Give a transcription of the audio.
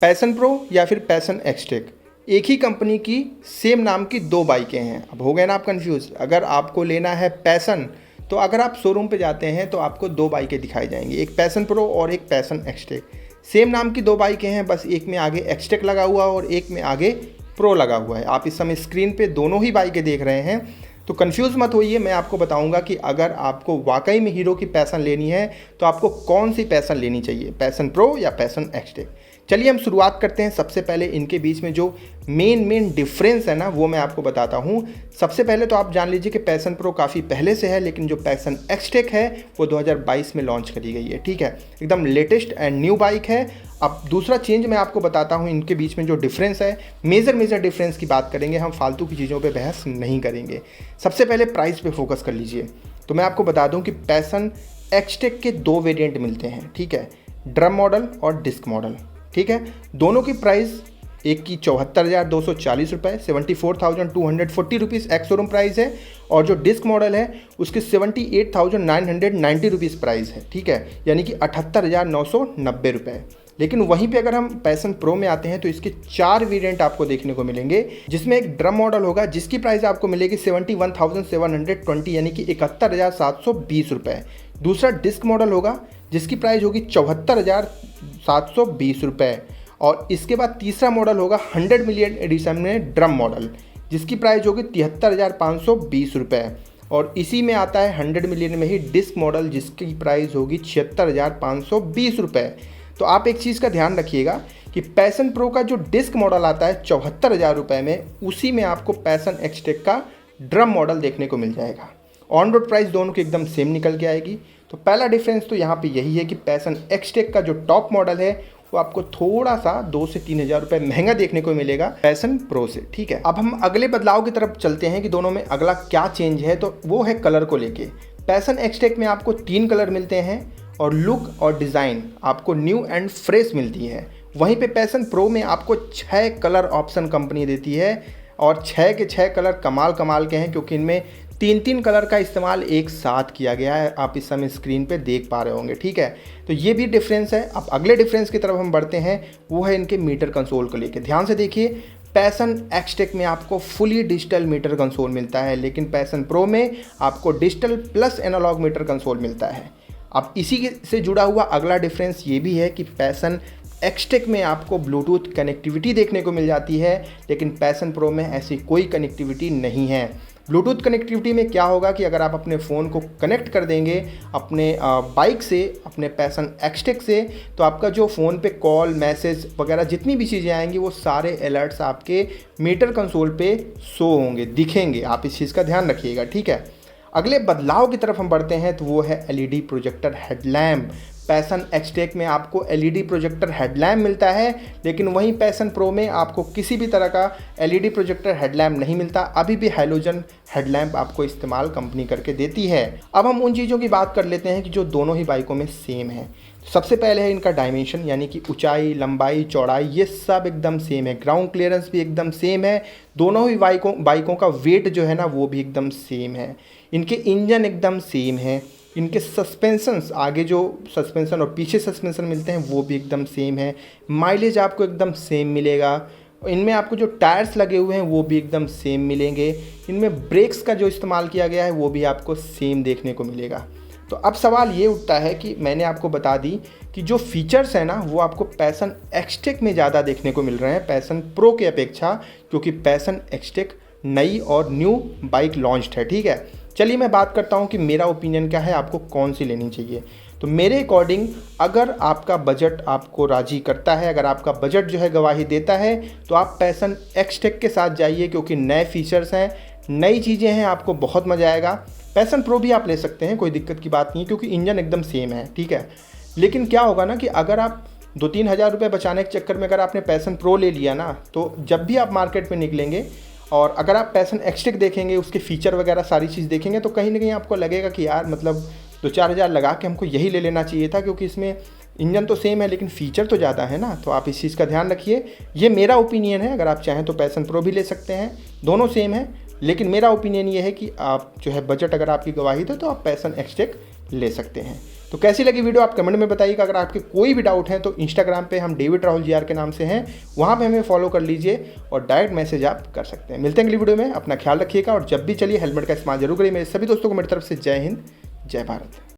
Passion pro या फिर passion XTEC, एक ही कंपनी की सेम नाम की दो बाइकें हैं। अब हो गए ना आप कंफ्यूज। अगर आपको लेना है पैशन तो अगर आप शोरूम पे जाते हैं तो आपको दो बाइकें दिखाई जाएंगी, एक पैशन प्रो और एक पैशन एक्सटेक। सेम नाम की दो बाइकें हैं, बस एक में आगे एक्सटेक लगा हुआ है और एक में आगे प्रो लगा हुआ है। आप इस समय स्क्रीन पे दोनों ही बाइकें देख रहे हैं, तो कंफ्यूज मत होइए। मैं आपको बताऊंगा कि अगर आपको वाकई में हीरो की पैशन लेनी है तो आपको कौन सी पैशन लेनी चाहिए, पैशन प्रो या पैशन एक्सटेक। चलिए हम शुरुआत करते हैं। सबसे पहले इनके बीच में जो मेन डिफरेंस है ना वो मैं आपको बताता हूँ। सबसे पहले तो आप जान लीजिए कि पैशन प्रो काफ़ी पहले से है, लेकिन जो पैशन एक्सटेक है वो 2022 में लॉन्च करी गई है। ठीक है, एकदम लेटेस्ट एंड न्यू बाइक है। अब दूसरा चेंज मैं आपको बताता हूँ, इनके बीच में जो डिफरेंस है, मेजर डिफरेंस की बात करेंगे हम, फालतू की चीज़ों पे बहस नहीं करेंगे। सबसे पहले प्राइस पे फोकस कर लीजिए। तो मैं आपको बता दूँ कि पैशन एक्सटेक के दो वेरिएंट मिलते हैं। ठीक है, ड्रम मॉडल और डिस्क मॉडल। ठीक है, दोनों की प्राइस, एक की 74,240 रुपये 74,240 रुपीज़ एक्स शोरूम प्राइस है, और जो डिस्क मॉडल है उसकी 78,990 रुपीज़ प्राइस है। ठीक है, यानी कि 78,990 रुपये। लेकिन वहीं पे अगर हम पैशन प्रो में आते हैं तो इसके चार वेरिएंट आपको देखने को मिलेंगे, जिसमें एक ड्रम मॉडल होगा जिसकी प्राइस आपको मिलेगी 71,720 यानी कि 71,720 रुपये। दूसरा डिस्क मॉडल होगा जिसकी प्राइस होगी 74,720 रुपये, और इसके बाद तीसरा मॉडल होगा 100 मिलियन एडिशन में ड्रम मॉडल जिसकी प्राइस होगी 73,520 रुपये, और इसी में आता है 100 मिलियन में ही डिस्क मॉडल जिसकी प्राइस होगी 76,520 रुपये। तो आप एक चीज़ का ध्यान रखिएगा कि पैशन प्रो का जो डिस्क मॉडल आता है 74,000 रुपये में, उसी में आपको पैशन एक्सटेक का ड्रम मॉडल देखने को मिल जाएगा। ऑन रोड प्राइस दोनों की एकदम सेम निकल के आएगी। तो पहला डिफरेंस तो यहाँ पे यही है कि पैशन एक्सटेक का जो टॉप मॉडल है वो आपको थोड़ा सा 2 से 3 हज़ार रुपये महंगा देखने को मिलेगा पैशन प्रो से। ठीक है, अब हम अगले बदलाव की तरफ चलते हैं कि दोनों में अगला क्या चेंज है, तो वो है कलर को लेके। पैशन एक्सटेक में आपको 3 कलर मिलते हैं और लुक और डिज़ाइन आपको न्यू एंड फ्रेश मिलती है। वहीं पे पैशन प्रो में आपको 6 कलर ऑप्शन कंपनी देती है, और 6 के 6 कलर कमाल के हैं, क्योंकि इनमें 3 कलर का इस्तेमाल एक साथ किया गया है। आप इस समय स्क्रीन पे देख पा रहे होंगे। ठीक है, तो ये भी डिफरेंस है। अब अगले डिफरेंस की तरफ हम बढ़ते हैं, वो है इनके मीटर कंसोल को लेके। ध्यान से देखिए, पैशन एक्सटेक में आपको फुली डिजिटल मीटर कंसोल मिलता है, लेकिन पैशन प्रो में आपको digital plus analogue meter console मिलता है। अब इसी से जुड़ा हुआ अगला डिफरेंस ये भी है कि पैशन एक्सटेक में आपको ब्लूटूथ कनेक्टिविटी देखने को मिल जाती है, लेकिन पैशन प्रो में ऐसी कोई कनेक्टिविटी नहीं है। ब्लूटूथ कनेक्टिविटी में क्या होगा कि अगर आप अपने फ़ोन को कनेक्ट कर देंगे अपने बाइक से, अपने पैशन एक्सटेक से, तो आपका जो फ़ोन पे कॉल, मैसेज वगैरह जितनी भी चीज़ें आएंगी वो सारे अलर्ट्स आपके मीटर कंसोल पे शो होंगे, दिखेंगे। आप इस चीज़ का ध्यान रखिएगा। ठीक है, अगले बदलाव की तरफ हम बढ़ते हैं, तो वो है LED projector headlamp. Passion XTEC में आपको एलईडी प्रोजेक्टर हेडलैम्प मिलता है, लेकिन वहीं पैशन प्रो में आपको किसी भी तरह का एलईडी प्रोजेक्टर हेडलैम्प नहीं मिलता। अभी भी हैलोजन हेडलैम्प आपको इस्तेमाल कंपनी करके देती है। अब हम उन चीज़ों की बात कर लेते हैं कि जो दोनों ही बाइकों में सेम है। सबसे पहले है इनका डायमेंशन, यानी कि ऊंचाई, लंबाई, चौड़ाई, ये सब एकदम सेम है। ग्राउंड क्लियरेंस भी एकदम सेम है। दोनों ही बाइकों का वेट जो है ना वो भी एकदम सेम है। इनके इंजन एकदम सेम है। इनके सस्पेंशंस, आगे जो सस्पेंशन और पीछे सस्पेंशन मिलते हैं वो भी एकदम सेम है। माइलेज आपको एकदम सेम मिलेगा। इनमें आपको जो टायर्स लगे हुए हैं वो भी एकदम सेम मिलेंगे। इनमें ब्रेक्स का जो इस्तेमाल किया गया है वो भी आपको सेम देखने को मिलेगा। तो अब सवाल ये उठता है कि मैंने आपको बता दी कि जो फीचर्स हैं ना वो आपको पैशन एक्सटेक में ज़्यादा देखने को मिल रहे हैं पैशन प्रो के अपेक्षा, क्योंकि पैशन एक्सटेक नई और न्यू बाइक लॉन्च्ड है। ठीक है, चलिए मैं बात करता हूँ कि मेरा ओपिनियन क्या है, आपको कौन सी लेनी चाहिए। तो मेरे अकॉर्डिंग अगर आपका बजट आपको राज़ी करता है, अगर आपका बजट जो है गवाही देता है, तो आप पैशन एक्सटेक के साथ जाइए, क्योंकि नए फीचर्स हैं, नई चीज़ें हैं, आपको बहुत मज़ा आएगा। पैशन प्रो भी आप ले सकते हैं, कोई दिक्कत की बात नहीं, क्योंकि इंजन एकदम सेम है। ठीक है, लेकिन क्या होगा ना कि अगर आप 2-3 हज़ार रुपये बचाने के चक्कर में अगर आपने पैशन प्रो ले लिया ना, तो जब भी आप मार्केट में निकलेंगे और अगर आप पैशन एक्सटेक देखेंगे, उसके फीचर वगैरह सारी चीज़ देखेंगे, तो कहीं ना कहीं आपको लगेगा कि यार मतलब 2-4 हज़ार लगा के हमको यही ले लेना चाहिए था, क्योंकि इसमें इंजन तो सेम है लेकिन फ़ीचर तो ज़्यादा है ना। तो आप इस चीज़ का ध्यान रखिए। ये मेरा ओपिनियन है। अगर आप चाहें तो पैशन प्रो भी ले सकते हैं, दोनों सेम है, लेकिन मेरा ओपिनियन ये है कि आप जो है बजट अगर आपकी गवाही दे तो आप पैशन एक्सटेक ले सकते हैं। तो कैसी लगी वीडियो आप कमेंट में बताइएगा। अगर आपके कोई भी डाउट है तो इंस्टाग्राम पे हम डेविड राहुल जीआर के नाम से हैं, वहाँ पे हमें फॉलो कर लीजिए और डायरेक्ट मैसेज आप कर सकते हैं। मिलते हैं अगली वीडियो में, अपना ख्याल रखिएगा और जब भी चलिए हेलमेट का इस्तेमाल जरूर करिए। मेरे सभी दोस्तों को मेरी तरफ से जय हिंद, जय भारत।